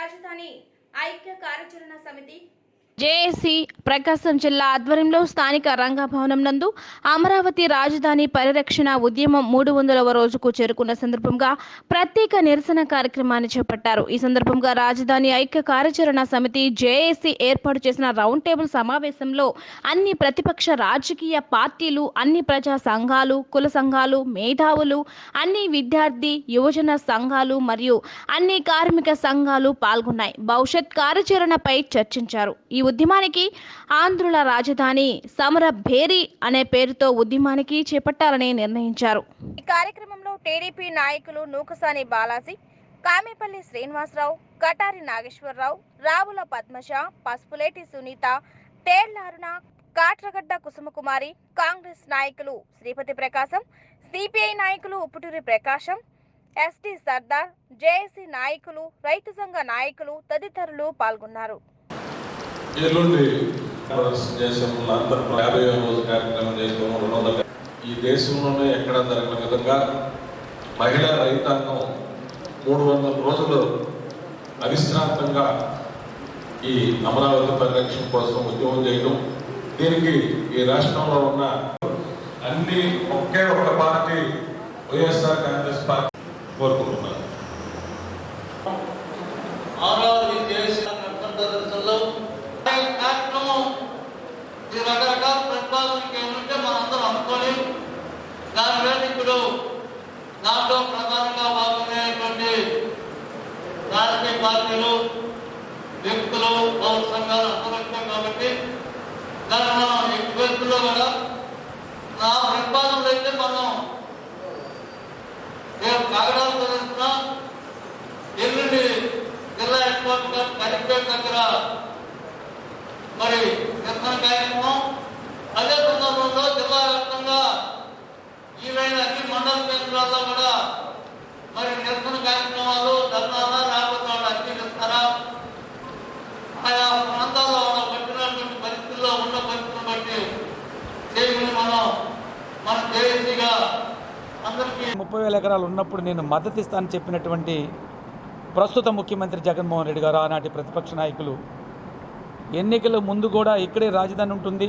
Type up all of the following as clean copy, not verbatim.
రాజధాని ఐక్య కార్యాచరణ సమితి జేఏసీ ప్రకాశం జిల్లా ఆధ్వర్యంలో స్థానిక రంగభవనం నందు అమరావతి రాజధాని పరిరక్షణ ఉద్యమం 300వ రోజుకు చేరుకున్న సందర్భంగా ప్రత్యేక నిరసన కార్యక్రమాన్ని చేపట్టారు. ఈ సందర్భంగా రాజధాని ఐక్య కార్యాచరణ సమితి జేఏసీ ఏర్పాటు చేసిన రౌండ్ టేబుల్ సమావేశంలో అన్ని ప్రతిపక్ష రాజకీయ పార్టీలు, అన్ని ప్రజా సంఘాలు, కుల సంఘాలు, మేధావులు, అన్ని విద్యార్థి యువజన సంఘాలు మరియు అన్ని కార్మిక సంఘాలు పాల్గొన్నాయి. భవిష్యత్ కార్యాచరణపై చర్చించారు. ఈ ఉద్యమానికి ఆంధ్రుల రాజధాని సమర భేరి అనే పేరుతో ఉద్యమానికి చేపట్టాలని నిర్ణయించారు. ఈ కార్యక్రమంలో టీడీపీ నాయకులు నూకసాని బాలాజీ, కామేపల్లి శ్రీనివాసరావు, కటారి నాగేశ్వరరావు, రావుల పద్మజ, పసుపులేటి సునీత, తేళ్లారున, కాట్రగడ్డ కుసుమకుమారి, కాంగ్రెస్ నాయకులు శ్రీపతి ప్రకాశం, సిపిఐ నాయకులు ఉప్పుటూరి ప్రకాశం, ఎస్టీ సర్దార్, జేఏసీ నాయకులు, రైతు సంఘ నాయకులు తదితరులు పాల్గొన్నారు. ఎల్లుండి ప్రదర్శన చేసాము. 50వ రోజు కార్యక్రమం చేసాము. ఈ దేశంలోనే ఎక్కడ జరగని విధంగా మహిళా రైతాంగం 300 రోజులు అవిశ్రాంతంగా ఈ అమరావతి పరిరక్షణ కోసం ఉద్యమం చేయడం, దీనికి ఈ రాష్ట్రంలో ఉన్న అన్ని ఒకే ఒక పార్టీ వైఎస్ఆర్ కాంగ్రెస్ పార్టీ కోరుకుంటున్నారు. రకరకాల ప్రతిపాదనకి ఏమంటే మనందరం అనుకోని దాని మీద ఇప్పుడు దాంట్లో ప్రధానంగా భాగమైనటువంటి రాజకీయ పార్టీలు, వ్యక్తులు, పౌర సంఘాలు అందరూ వచ్చాం కాబట్టి దాన్ని మనం వ్యక్తుల్లో కూడా నా ప్రతిపాదనలు అయితే మనం రేపు కాగడాలు ప్రదర్శన ఎల్లుండి జిల్లా హెడ్ క్వార్టర్ కలెక్టరేట్ దగ్గర మరి నిరసన కార్యక్రమం, అదే సందర్భంలో జిల్లా వ్యాప్తంగా ఈవైన అన్ని మండల కేంద్రాల్లో కూడా మరి నిరసన కార్యక్రమాలు, ధర్నాలు రాకపోతే వాళ్ళు అర్జీస్తారా, ఆయా ప్రాంతాల్లో పట్టినటువంటి పరిస్థితుల్లో ఉన్న పరిస్థితులను బట్టి చేయమని మన జేఏసీగా అందరికీ 30,000 ఎకరాలు ఉన్నప్పుడు నేను మద్దతు ఇస్తానని చెప్పినటువంటి ప్రస్తుత ముఖ్యమంత్రి జగన్మోహన్ రెడ్డి గారు, ఆనాటి ప్రతిపక్ష నాయకులు, ఎన్నికల ముందు కూడా ఇక్కడే రాజధాని ఉంటుంది,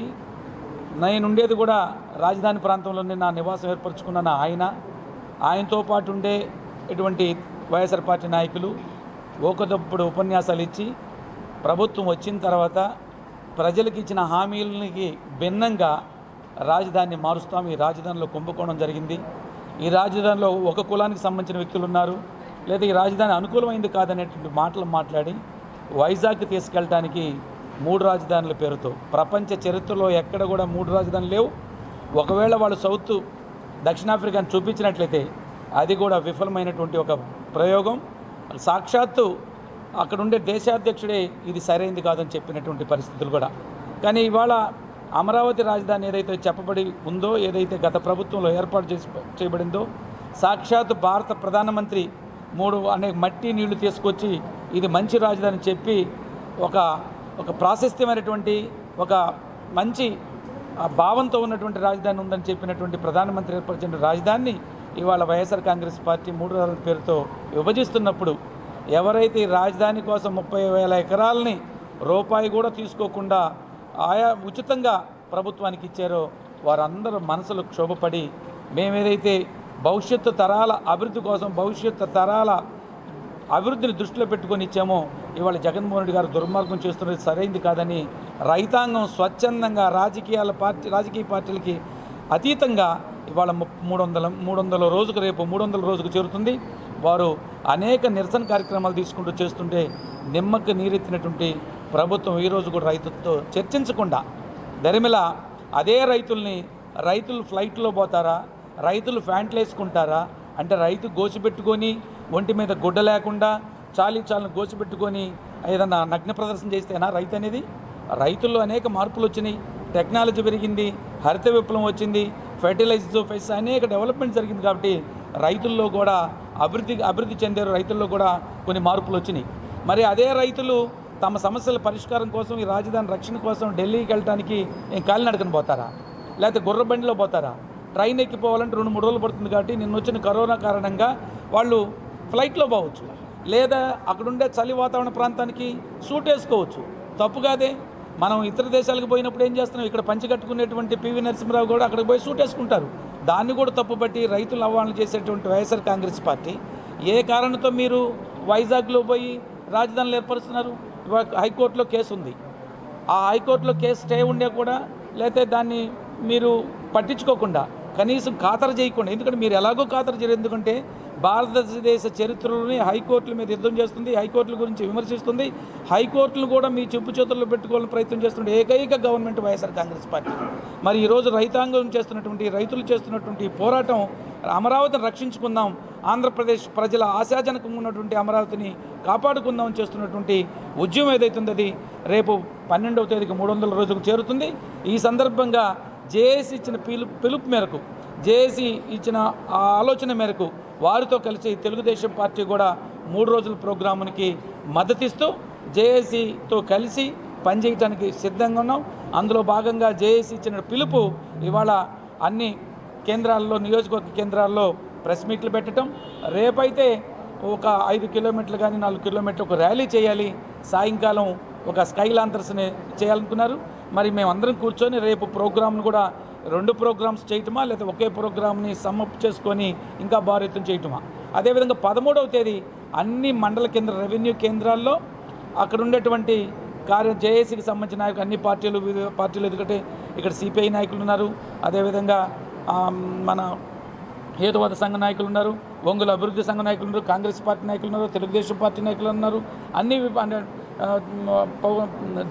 నేను ఉండేది కూడా రాజధాని ప్రాంతంలోనే నా నివాసం ఏర్పరచుకున్న ఆయనతో పాటు ఉండే ఇటువంటి వైఎస్ఆర్ పార్టీ నాయకులు ఒకదప్పుడు ఉపన్యాసాలు ఇచ్చి ప్రభుత్వం వచ్చిన తర్వాత ప్రజలకు ఇచ్చిన హామీలకి భిన్నంగా రాజధానిని మారుస్తాం, ఈ రాజధానిలో కుంభకోణం జరిగింది, ఈ రాజధానిలో ఒక కులానికి సంబంధించిన వ్యక్తులు ఉన్నారు, లేదా ఈ రాజధాని అనుకూలమైంది కాదనేటువంటి మాటలు మాట్లాడి వైజాగ్కి తీసుకెళ్ళడానికి 3 రాజధానుల పేరుతో ప్రపంచ చరిత్రలో ఎక్కడ కూడా 3 రాజధానులు లేవు. ఒకవేళ వాళ్ళు సౌత్ దక్షిణాఫ్రికాని చూపించినట్లయితే అది కూడా విఫలమైనటువంటి ఒక ప్రయోగం. సాక్షాత్తు అక్కడుండే దేశాధ్యక్షుడే ఇది సరైనది కాదని చెప్పినటువంటి పరిస్థితులు కూడా. కానీ ఇవాళ అమరావతి రాజధాని ఏదైతే చెప్పబడి ఉందో, ఏదైతే గత ప్రభుత్వంలో ఏర్పాటు చేయబడిందో, సాక్షాత్తు భారత ప్రధానమంత్రి 3 అనే మట్టి నీళ్లు తీసుకొచ్చి ఇది మంచి రాజధాని చెప్పి ఒక ప్రాశస్త్యమైనటువంటి ఒక మంచి భావంతో ఉన్నటువంటి రాజధాని ఉందని చెప్పినటువంటి ప్రధానమంత్రి ఏర్పరిచిన రాజధానిని ఇవాళ వైఎస్ఆర్ కాంగ్రెస్ పార్టీ 3 రాజధానుల పేరుతో విభజిస్తున్నప్పుడు ఎవరైతే ఈ రాజధాని కోసం 30,000 ఎకరాలని రూపాయి కూడా తీసుకోకుండా ఆయా ఉచితంగా ప్రభుత్వానికి ఇచ్చారో వారందరూ మనసులు క్షోభపడి, మేమేదైతే భవిష్యత్తు తరాల అభివృద్ధి కోసం, భవిష్యత్తు తరాల అభివృద్ధిని దృష్టిలో పెట్టుకొని ఇచ్చామో ఇవాళ జగన్మోహన్ రెడ్డి గారు దుర్మార్గం చేస్తున్నది సరైంది కాదని రైతాంగం స్వచ్ఛందంగా రాజకీయ పార్టీలకి అతీతంగా ఇవాళ 300 రోజుకు రేపు 300 రోజుకు చేరుతుంది. వారు అనేక నిరసన కార్యక్రమాలు తీసుకుంటూ చేస్తుంటే నిమ్మకు నీరెత్తినటువంటి ప్రభుత్వం ఈరోజు కూడా రైతులతో చర్చించకుండా దరిమిల అదే రైతులు ఫ్లైట్లో పోతారా, రైతులు ఫ్యాంట్లు వేసుకుంటారా అంటే రైతు గోచిపెట్టుకొని ఒంటి మీద గుడ్డ లేకుండా చాలను గోచిపెట్టుకొని ఏదన్నా నగ్న ప్రదర్శన చేస్తేనా రైతు అనేది? రైతుల్లో అనేక మార్పులు వచ్చినాయి, టెక్నాలజీ పెరిగింది, హరిత విప్లవం వచ్చింది, ఫెర్టిలైజర్స్ అనేక డెవలప్మెంట్ జరిగింది కాబట్టి రైతుల్లో కూడా అభివృద్ధి చెందారు, రైతుల్లో కూడా కొన్ని మార్పులు వచ్చినాయి. మరి అదే రైతులు తమ సమస్యల పరిష్కారం కోసం, ఈ రాజధాని రక్షణ కోసం ఢిల్లీకి వెళ్ళడానికి కాలినడకన పోతారా, లేకపోతే గుర్రబండిలో పోతారా? ట్రైన్ ఎక్కిపోవాలంటే 2-3 రోజులు పడుతుంది కాబట్టి నిన్న వచ్చిన కరోనా కారణంగా వాళ్ళు ఫ్లైట్లో పోవచ్చు. లేదా అక్కడుండే చలి వాతావరణ ప్రాంతానికి సూట్ వేసుకోవచ్చు, తప్పు కాదే. మనం ఇతర దేశాలకు పోయినప్పుడు ఏం చేస్తున్నాం, ఇక్కడ పంచి కట్టుకునేటువంటి పివి నరసింహరావు కూడా అక్కడికి పోయి సూట్ వేసుకుంటారు. దాన్ని కూడా తప్పుపట్టి రైతులు ఆహ్వానం చేసేటువంటి వైఎస్ఆర్ కాంగ్రెస్ పార్టీ ఏ కారణంతో మీరు వైజాగ్లో పోయి రాజధానులు ఏర్పరుస్తున్నారు? హైకోర్టులో కేసు ఉంది, ఆ హైకోర్టులో కేసు స్టే ఉండే కూడా లేకపోతే దాన్ని మీరు పట్టించుకోకుండా కనీసం ఖాతరు చేయకుండా, ఎందుకంటే మీరు ఎలాగో ఖాతరు చేయరు, ఎందుకంటే భారతదేశ చరిత్రలోని హైకోర్టుల మీద యుద్ధం చేస్తుంది, హైకోర్టుల గురించి విమర్శిస్తుంది, హైకోర్టులు కూడా మీ చెప్పు చేతుల్లో పెట్టుకోవాలని ప్రయత్నం చేస్తుంటే ఏకైక గవర్నమెంట్ వైఎస్ఆర్ కాంగ్రెస్ పార్టీ. మరి ఈరోజు రైతాంగం చేస్తున్నటువంటి, రైతులు చేస్తున్నటువంటి పోరాటం అమరావతిని రక్షించుకుందాం, ఆంధ్రప్రదేశ్ ప్రజల ఆశాజనకంగా ఉన్నటువంటి అమరావతిని కాపాడుకుందామని చేస్తున్నటువంటి ఉద్యమం ఏదైతుందో అది రేపు 12వ తేదీకి 300 రోజులకు చేరుతుంది. ఈ సందర్భంగా జేఏసీ ఇచ్చిన పిలుపు మేరకు, జేఏసీ ఇచ్చిన ఆ ఆలోచన మేరకు వారితో కలిసి తెలుగుదేశం పార్టీ కూడా 3 రోజుల ప్రోగ్రామునికి మద్దతిస్తూ జేఏసీతో కలిసి పనిచేయడానికి సిద్ధంగా ఉన్నాం. అందులో భాగంగా జేఏసీ ఇచ్చిన పిలుపు ఇవాళ అన్ని కేంద్రాల్లో, నియోజకవర్గ కేంద్రాల్లో ప్రెస్ మీట్లు పెట్టడం, రేపైతే ఒక 5 కిలోమీటర్లు కానీ 4 కిలోమీటర్లు ఒక ర్యాలీ చేయాలి, సాయంకాలం ఒక స్కై లాంతర్స్ని చేయాలనుకున్నారు. మరి మేమందరం కూర్చొని రేపు ప్రోగ్రామ్ను కూడా 2 ప్రోగ్రామ్స్ చేయటమా లేదా ఒకే ప్రోగ్రామ్ని సమ్మప్ చేసుకొని ఇంకా భారీతం చేయటమా. అదేవిధంగా 13వ తేదీ అన్ని మండల కేంద్ర రెవెన్యూ కేంద్రాల్లో అక్కడ ఉండేటువంటి జేఏసీకి సంబంధించిన నాయకులు, అన్ని పార్టీలు ఎందుకంటే ఇక్కడ సిపిఐ నాయకులు ఉన్నారు, అదేవిధంగా మన హేతువాద సంఘ నాయకులు ఉన్నారు, ఒంగోలు అభివృద్ధి సంఘ నాయకులు ఉన్నారు, కాంగ్రెస్ పార్టీ నాయకులు ఉన్నారు, తెలుగుదేశం పార్టీ నాయకులు ఉన్నారు, అన్ని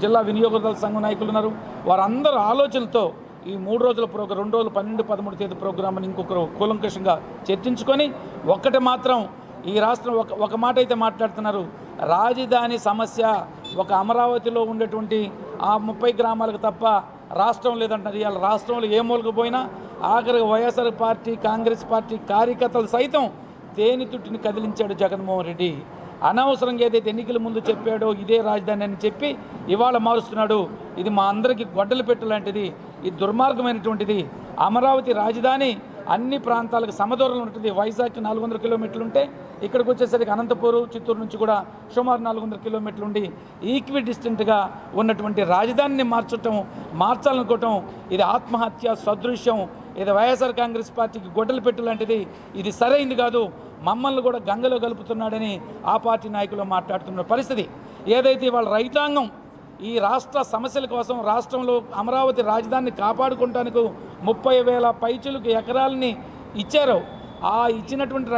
జిల్లా వినియోగదారుల సంఘం నాయకులు ఉన్నారు. వారందరూ ఆలోచనలతో ఈ 3 రోజుల ప్రోగ్రాం, 2 రోజులు 12, 13 తేదీ ప్రోగ్రామ్ని ఇంకొకరు కూలంకషంగా చర్చించుకొని ఒక్కటి మాత్రం ఈ రాష్ట్రం ఒక మాట అయితే మాట్లాడుతున్నారు, రాజధాని సమస్య ఒక అమరావతిలో ఉండేటువంటి ఆ 30 గ్రామాలకు తప్ప రాష్ట్రం లేదంటారు. ఇవాళ రాష్ట్రంలో ఏ మూలకు పోయినా ఆఖరికి వైఎస్ఆర్ పార్టీ, కాంగ్రెస్ పార్టీ కార్యకర్తలు సైతం తేనెతుట్టిని కదిలించాడు జగన్మోహన్ రెడ్డి. అనవసరంగా ఏదైతే ఎన్నికల ముందు చెప్పాడో ఇదే రాజధాని అని చెప్పి ఇవాళ మారుస్తున్నాడు. ఇది మా అందరికీ గొడ్డలు పెట్టు లాంటిది, ఇది దుర్మార్గమైనటువంటిది. అమరావతి రాజధాని అన్ని ప్రాంతాలకు సమదూరంలో ఉంటుంది. వైజాగ్కి 400 కిలోమీటర్లు ఉంటే ఇక్కడికి వచ్చేసరికి అనంతపూర్, చిత్తూరు నుంచి కూడా సుమారు 400 కిలోమీటర్లు ఉండి ఈక్వి డిస్టెంట్గా ఉన్నటువంటి రాజధానిని మార్చాలనుకోవటం ఇది ఆత్మహత్య సదృశ్యం. ఇది వైఎస్ఆర్ కాంగ్రెస్ పార్టీకి గొడ్డలు పెట్టు లాంటిది. ఇది సరైంది కాదు, మమ్మల్ని కూడా గంగలో కలుపుతున్నాడని ఆ పార్టీ నాయకులు మాట్లాడుతున్న పరిస్థితి. ఏదైతే వాళ్ళ రైతాంగం ఈ రాష్ట్ర సమస్యల కోసం రాష్ట్రంలో అమరావతి రాజధానిని కాపాడుకోవడానికి 30,000 పైచులకు ఎకరాలని ఇచ్చారో ఆ ఇచ్చినటువంటి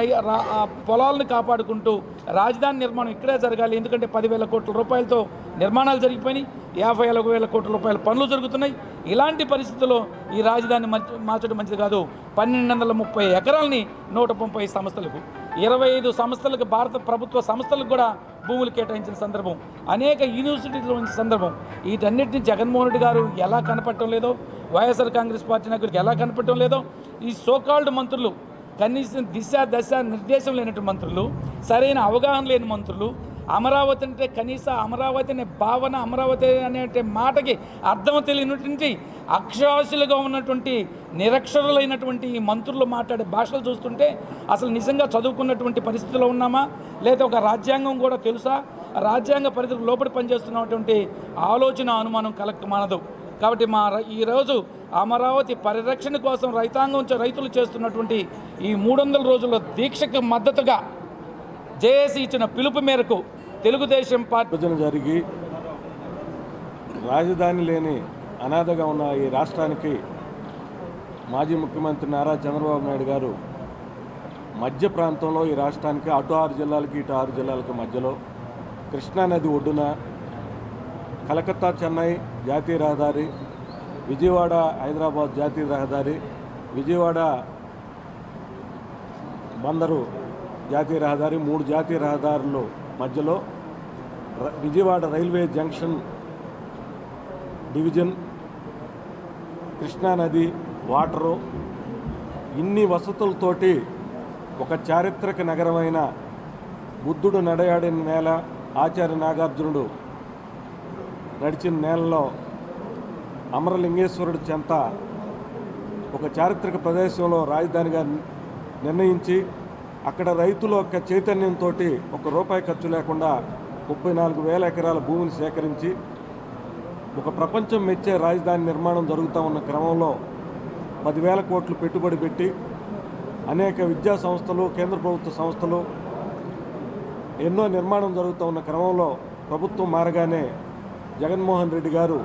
పొలాలను కాపాడుకుంటూ రాజధాని నిర్మాణం ఇక్కడే జరగాలి. ఎందుకంటే 10,000 కోట్ల రూపాయలతో నిర్మాణాలు జరిగిపోయినాయి, 50,000 కోట్ల రూపాయల పనులు జరుగుతున్నాయి. ఇలాంటి పరిస్థితుల్లో ఈ రాజధాని మార్చడం మంచిది కాదు. 1,230 ఎకరాలని 130 సంస్థలకు, 25 సంస్థలకు, భారత ప్రభుత్వ సంస్థలకు కూడా భూములు కేటాయించిన సందర్భం, అనేక యూనివర్సిటీలో ఉంచిన సందర్భం. వీటన్నిటిని జగన్మోహన్ రెడ్డి గారు ఎలా కనపడటం లేదో, వైఎస్ఆర్ కాంగ్రెస్ పార్టీ నాయకులకు ఎలా కనపడటం లేదో, ఈ సోకాల్డ్ మంత్రులు, కనీసం దశ నిర్దేశం లేనటువంటి మంత్రులు, సరైన అవగాహన లేని మంత్రులు, అమరావతి అంటే కనీస అమరావతి అనే భావన, అమరావతి అనే మాటకి అర్థం తెలియనటువంటి అక్షరాస్యులుగా ఉన్నటువంటి నిరక్షరులైనటువంటి ఈ మంత్రులు మాట్లాడే భాషలు చూస్తుంటే అసలు నిజంగా చదువుకున్నటువంటి పరిస్థితిలో ఉన్నామా, లేదా ఒక రాజ్యాంగం కూడా తెలుసా, రాజ్యాంగ పరిధికి లోపలి పనిచేస్తున్నటువంటి ఆలోచన, అనుమానం కలెక్ట్ మానదు. కాబట్టి ఈరోజు అమరావతి పరిరక్షణ కోసం రైతులు చేస్తున్నటువంటి ఈ 300 రోజుల దీక్షకు మద్దతుగా జేఏసీ ఇచ్చిన పిలుపు మేరకు తెలుగుదేశం పార్టీ జరిగి రాజధాని లేని అనాథగా ఉన్న ఈ రాష్ట్రానికి మాజీ ముఖ్యమంత్రి నారా చంద్రబాబు నాయుడు గారు మధ్య ప్రాంతంలో ఈ రాష్ట్రానికి అటు 6 జిల్లాలకి ఇటు 6 జిల్లాలకి మధ్యలో కృష్ణానది ఒడ్డున కలకత్తా చెన్నై జాతీయ రహదారి, విజయవాడ హైదరాబాద్ జాతీయ రహదారి, విజయవాడ బందరు జాతీయ రహదారి, 3 జాతీయ రహదారుల మధ్యలో విజయవాడ రైల్వే జంక్షన్ డివిజన్, కృష్ణానది వాటరు, ఇన్ని వసతులతోటి ఒక చారిత్రక నగరమైన బుద్ధుడు నడయాడిన నేల, ఆచార్య నాగార్జునుడు నడిచిన నేలలో అమరలింగేశ్వరుడు చెంత ఒక చారిత్రక ప్రదేశంలో రాజధానిగా నిర్ణయించి అక్కడ రైతుల యొక్క చైతన్యంతో ఒక రూపాయి ఖర్చు లేకుండా 34,000 ఎకరాల భూమిని సేకరించి ఒక ప్రపంచం మెచ్చే రాజధాని నిర్మాణం జరుగుతూ ఉన్న క్రమంలో 10,000 కోట్లు పెట్టుబడి పెట్టి అనేక విద్యా సంస్థలు, కేంద్ర ప్రభుత్వ సంస్థలు ఎన్నో నిర్మాణం జరుగుతూ ఉన్న క్రమంలో ప్రభుత్వం మారగానే జగన్మోహన్ రెడ్డి గారు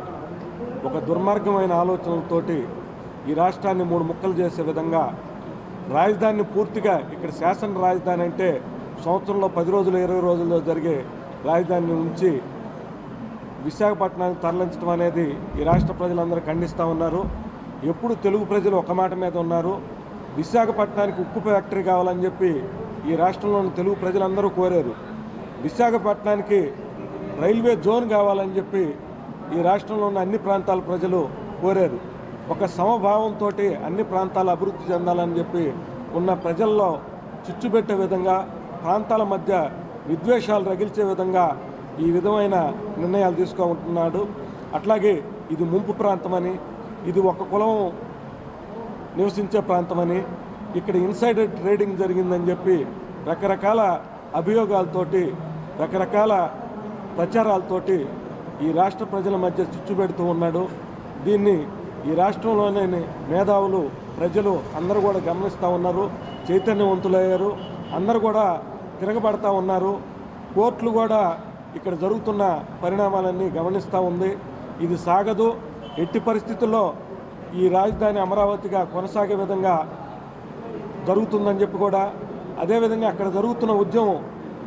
ఒక దుర్మార్గమైన ఆలోచనలతోటి ఈ రాష్ట్రాన్ని 3 ముక్కలు చేసే విధంగా రాజధానిని పూర్తిగా ఇక్కడ శాసన రాజధాని అంటే సంవత్సరంలో 10 రోజులు 20 రోజుల్లో జరిగే రాజధాని నుంచి విశాఖపట్నానికి తరలించడం అనేది ఈ రాష్ట్ర ప్రజలందరూ ఖండిస్తూ ఉన్నారు. ఎప్పుడు తెలుగు ప్రజలు ఒక మాట మీద ఉన్నారు. విశాఖపట్నానికి ఉక్కు ఫ్యాక్టరీ కావాలని చెప్పి ఈ రాష్ట్రంలోని తెలుగు ప్రజలందరూ కోరారు. విశాఖపట్నానికి రైల్వే జోన్ కావాలని చెప్పి ఈ రాష్ట్రంలో ఉన్న అన్ని ప్రాంతాల ప్రజలు కోరారు. ఒక సమభావంతో అన్ని ప్రాంతాలు అభివృద్ధి చెందాలని చెప్పి ఉన్న ప్రజల్లో చిచ్చుపెట్టే విధంగా, ప్రాంతాల మధ్య విద్వేషాలు రగిల్చే విధంగా ఈ విధమైన నిర్ణయాలు తీసుకుంటున్నాడు. అట్లాగే ఇది ముంపు ప్రాంతమని, ఇది ఒక కులం నివసించే ప్రాంతమని, ఇక్కడ ఇన్సైడర్ ట్రేడింగ్ జరిగిందని చెప్పి రకరకాల అభియోగాలతోటి, రకరకాల ప్రచారాలతోటి ఈ రాష్ట్ర ప్రజల మధ్య చిచ్చు పెడుతూ ఉన్నాడు. దీన్ని ఈ రాష్ట్రంలోని మేధావులు, ప్రజలు అందరూ కూడా గమనిస్తూ ఉన్నారు, చైతన్యవంతులయ్యారు, అందరూ కూడా తిరగబడతా ఉన్నారు. కోర్టులు కూడా ఇక్కడ జరుగుతున్న పరిణామాలన్నీ గమనిస్తూ ఉంది. ఇది సాగదు. ఎట్టి పరిస్థితుల్లో ఈ రాజధాని అమరావతిగా కొనసాగే విధంగా జరుగుతుందని చెప్పి కూడా, అదేవిధంగా అక్కడ జరుగుతున్న ఉద్యమం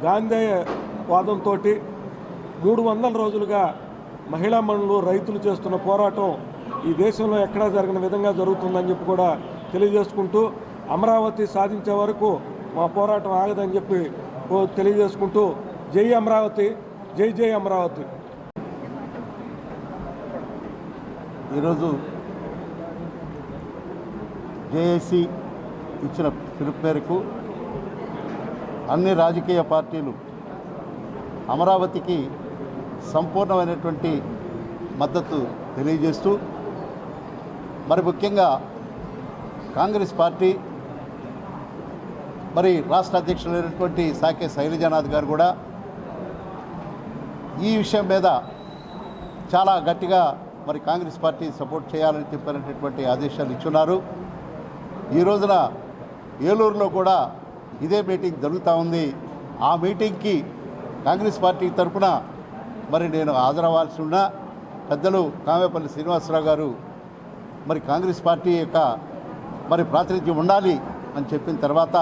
గాంధేయ వాదంతో 300 రోజులుగా మహిళా మనులు, రైతులు చేస్తున్న పోరాటం ఈ దేశంలో ఎక్కడా జరిగిన విధంగా జరుగుతుందని చెప్పి కూడా తెలియజేసుకుంటూ, అమరావతి సాధించే వరకు మా పోరాటం ఆగదని చెప్పి తెలియజేసుకుంటూ, జై అమరావతి, జై జై అమరావతి. ఈరోజు జేఏసీ ఇచ్చిన పిలుపు మేరకు అన్ని రాజకీయ పార్టీలు అమరావతికి సంపూర్ణమైనటువంటి మద్దతు తెలియజేస్తూ, మరి ముఖ్యంగా కాంగ్రెస్ పార్టీ మరి రాష్ట్ర అధ్యక్షులైనటువంటి సాకే శైలజానాథ్ గారు కూడా ఈ విషయం మీద చాలా గట్టిగా మరి కాంగ్రెస్ పార్టీ సపోర్ట్ చేయాలని చెప్పినటువంటి ఆదేశాలు ఇచ్చున్నారు. ఈ రోజున ఏలూరులో కూడా ఇదే మీటింగ్ జరుగుతూ ఉంది. ఆ మీటింగ్కి కాంగ్రెస్ పార్టీ తరఫున మరి నేను హాజరవ్వాల్సి ఉన్నా పెద్దలు కామేపల్లి శ్రీనివాసరావు గారు మరి కాంగ్రెస్ పార్టీ యొక్క మరి ప్రాతినిధ్యం ఉండాలి అని చెప్పిన తర్వాత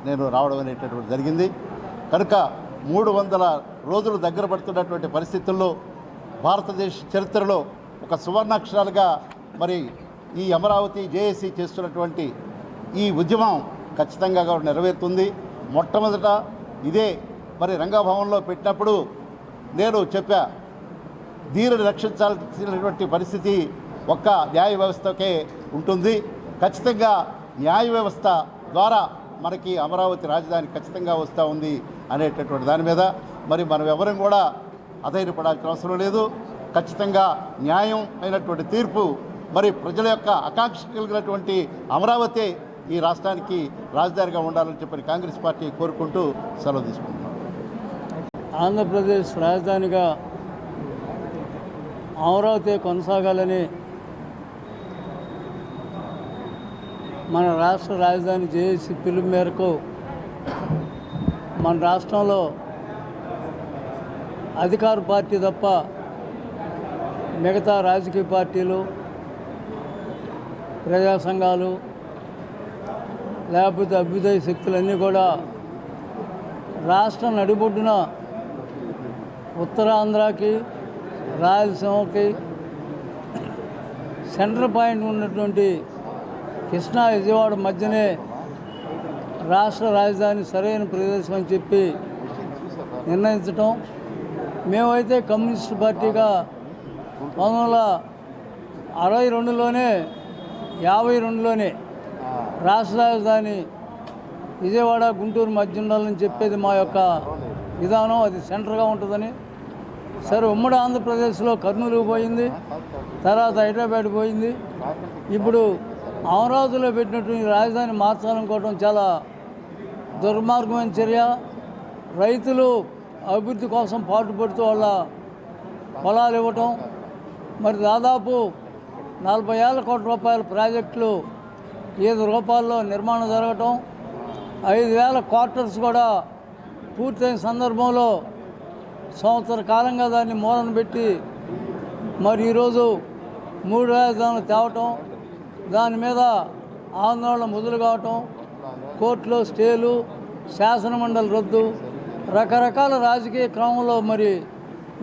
నేను రావడం అనేటటువంటి జరిగింది. కనుక 300 రోజులు దగ్గర పడుతున్నటువంటి పరిస్థితుల్లో భారతదేశ చరిత్రలో ఒక సువర్ణాక్షరాలుగా మరి ఈ అమరావతి జేఏసీ చేస్తున్నటువంటి ఈ ఉద్యమం ఖచ్చితంగా నెరవేరుతుంది. మొట్టమొదట ఇదే మరి రంగభవన్లో పెట్టినప్పుడు నేను చెప్పా, ధీరుని రక్షించాల్సినటువంటి పరిస్థితి ఒక్క న్యాయ వ్యవస్థకే ఉంటుంది. ఖచ్చితంగా న్యాయ వ్యవస్థ ద్వారా మనకి అమరావతి రాజధాని ఖచ్చితంగా వస్తూ ఉంది అనేటటువంటి దాని మీద మరి మనం ఎవరం కూడా అధైర్యపడాల్సిన అవసరం లేదు. ఖచ్చితంగా న్యాయం అయినటువంటి తీర్పు మరి ప్రజల యొక్క ఆకాంక్ష కలిగినటువంటి అమరావతి ఈ రాష్ట్రానికి రాజధానిగా ఉండాలని చెప్పి కాంగ్రెస్ పార్టీ కోరుకుంటూ సెలవు తీసుకుంటున్నాం. ఆంధ్రప్రదేశ్ రాజధానిగా అమరావతి కొనసాగాలని మన రాష్ట్ర రాజధాని జేఏసీ పిలుపు మేరకు మన రాష్ట్రంలో అధికార పార్టీ తప్ప మిగతా రాజకీయ పార్టీలు, ప్రజా సంఘాలు, లేకపోతే అభ్యుదయ శక్తులన్నీ కూడా రాష్ట్రం నడిబొడ్డున ఉత్తరాంధ్రకి, రాయలసీమకి సెంటర్ పాయింట్ ఉన్నటువంటి కృష్ణా విజయవాడ మధ్యనే రాష్ట్ర రాజధాని సరైన ప్రదేశం అని చెప్పి నిర్ణయించటం. మేమైతే కమ్యూనిస్ట్ పార్టీగా 1962లోనే 52లోనే రాష్ట్ర రాజధాని విజయవాడ, గుంటూరు మధ్య ఉండాలని చెప్పేది మా యొక్క విధానం. అది సెంటర్గా ఉంటుందని. సరే, ఉమ్మడి ఆంధ్రప్రదేశ్లో కర్నూలు పోయింది, తర్వాత హైదరాబాద్ పోయింది. ఇప్పుడు అమరావతిలో పెట్టినటువంటి రాజధాని మార్చాలనుకోవడం చాలా దుర్మార్గమైన చర్య. రైతులు అభివృద్ధి కోసం పాటుపడుతూ వాళ్ళ పొలాలు ఇవ్వటం, మరి దాదాపు 40,000 కోట్ల రూపాయల ప్రాజెక్టులు 5 రూపాయల్లో నిర్మాణం జరగటం, 5,000 క్వార్టర్స్ కూడా పూర్తయిన సందర్భంలో సంవత్సర కాలంగా దాన్ని మూలన పెట్టి మరి ఈరోజు 3 రాజధానులు తేవటం, దాని మీద ఆందోళన మొదలు కావటం, కోర్టులో స్టేలు, శాసనమండలి రద్దు, రకరకాల రాజకీయ క్రమంలో మరి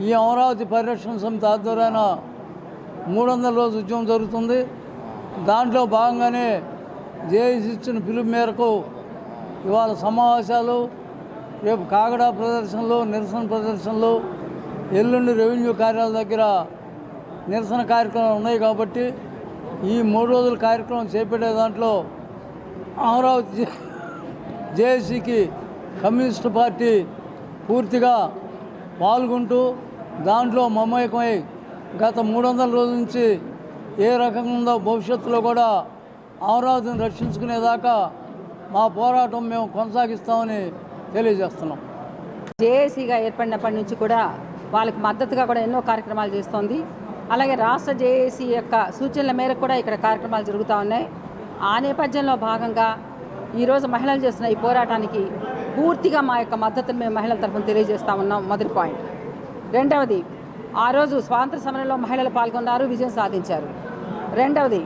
ఈ అమరావతి పరిరక్షణ సమితి ఆధ్వర్యాన 300 రోజు ఉద్యమం జరుగుతుంది. దాంట్లో భాగంగానే జేఏసీ ఇచ్చిన పిలుపు మేరకు ఇవాళ సమావేశాలు, రేపు కాగడా ప్రదర్శనలు, నిరసన ప్రదర్శనలు, ఎల్లుండి రెవెన్యూ కార్యాలయాల దగ్గర నిరసన కార్యక్రమాలు ఉన్నాయి. కాబట్టి ఈ 3 రోజుల కార్యక్రమం చేపట్టే దాంట్లో అమరావతి జేఏసీకి కమ్యూనిస్టు పార్టీ పూర్తిగా పాల్గొంటూ దాంట్లో మమేకమై గత 300 రోజుల నుంచి ఏ రకంగా ఉందో భవిష్యత్తులో కూడా అమరావతిని రక్షించుకునేదాకా మా పోరాటం మేము కొనసాగిస్తామని తెలియజేస్తున్నాం. జేఏసీగా ఏర్పడినప్పటి నుంచి కూడా వాళ్ళకి మద్దతుగా కూడా ఎన్నో కార్యక్రమాలు చేస్తోంది. అలాగే రాష్ట్ర జేఏసీ యొక్క సూచనల మేరకు కూడా ఇక్కడ కార్యక్రమాలు జరుగుతూ ఉన్నాయి. ఆ నేపథ్యంలో భాగంగా ఈరోజు మహిళలు చేస్తున్న ఈ పోరాటానికి పూర్తిగా మా యొక్క మద్దతును మేము మహిళల తరఫున తెలియజేస్తా ఉన్నాం. మొదటి పాయింట్. రెండవది, ఆ రోజు స్వాతంత్ర సమరంలో మహిళలు పాల్గొన్నారు, విజయం సాధించారు. రెండవది,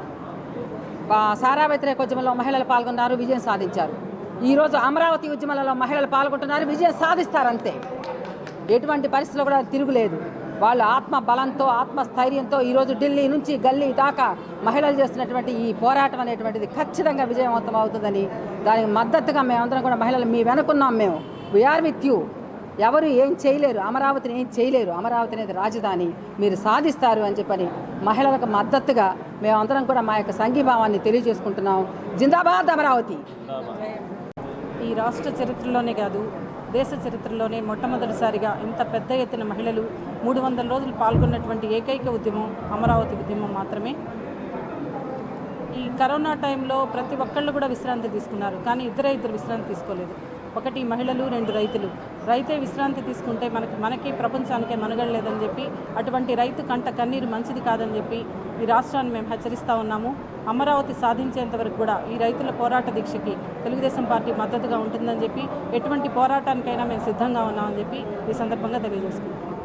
సారా వ్యతిరేక ఉద్యమంలో మహిళలు పాల్గొన్నారు, విజయం సాధించారు. ఈరోజు అమరావతి ఉద్యమాలలో మహిళలు పాల్గొంటున్నారు, విజయం సాధిస్తారు. అంతే, ఎటువంటి పరిస్థితుల్లో కూడా తిరుగులేదు. వాళ్ళు ఆత్మ బలంతో, ఆత్మస్థైర్యంతో ఈరోజు ఢిల్లీ నుంచి గల్లీ దాకా మహిళలు చేస్తున్నటువంటి ఈ పోరాటం అనేటువంటిది ఖచ్చితంగా విజయవంతం అవుతుందని, దానికి మద్దతుగా మేమందరం కూడా మహిళలు మీ వెనుకున్నాం. మేము వీఆర్ విత్ యూ. ఎవరు ఏం చేయలేరు, అమరావతిని ఏం చేయలేరు. అమరావతి అనేది రాజధాని, మీరు సాధిస్తారు అని చెప్పని మహిళలకు మద్దతుగా మేమందరం కూడా మా యొక్క సంఘీభావాన్ని తెలియజేసుకుంటున్నాం. జిందాబాద్ అమరావతి. ఈ రాష్ట్ర చరిత్రలోనే కాదు, దేశ చరిత్రలోనే మొట్టమొదటిసారిగా ఇంత పెద్ద ఎత్తున మహిళలు 300 రోజులు పాల్గొన్నటువంటి ఏకైక ఉద్యమం అమరావతి ఉద్యమం మాత్రమే. ఈ కరోనా టైంలో ప్రతి ఒక్కళ్ళు కూడా విశ్రాంతి తీసుకున్నారు, కానీ ఇద్దరు విశ్రాంతి తీసుకోలేదు. ఒకటి మహిళలు, 2 రైతులు. రైతే విశ్రాంతి తీసుకుంటే మనకి ప్రపంచానికే మనుగడ లేదని చెప్పి, అటువంటి రైతు కంట కన్నీరు మంచిది కాదని చెప్పి ఈ రాష్ట్రాన్ని మేము హెచ్చరిస్తూ ఉన్నాము. అమరావతి సాధించేంత వరకు కూడా ఈ రైతుల పోరాట దీక్షకి తెలుగుదేశం పార్టీ మద్దతుగా ఉంటుందని చెప్పి, ఎటువంటి పోరాటానికైనా మేము సిద్ధంగా ఉన్నామని చెప్పి ఈ సందర్భంగా తెలియజేసుకుంటాం.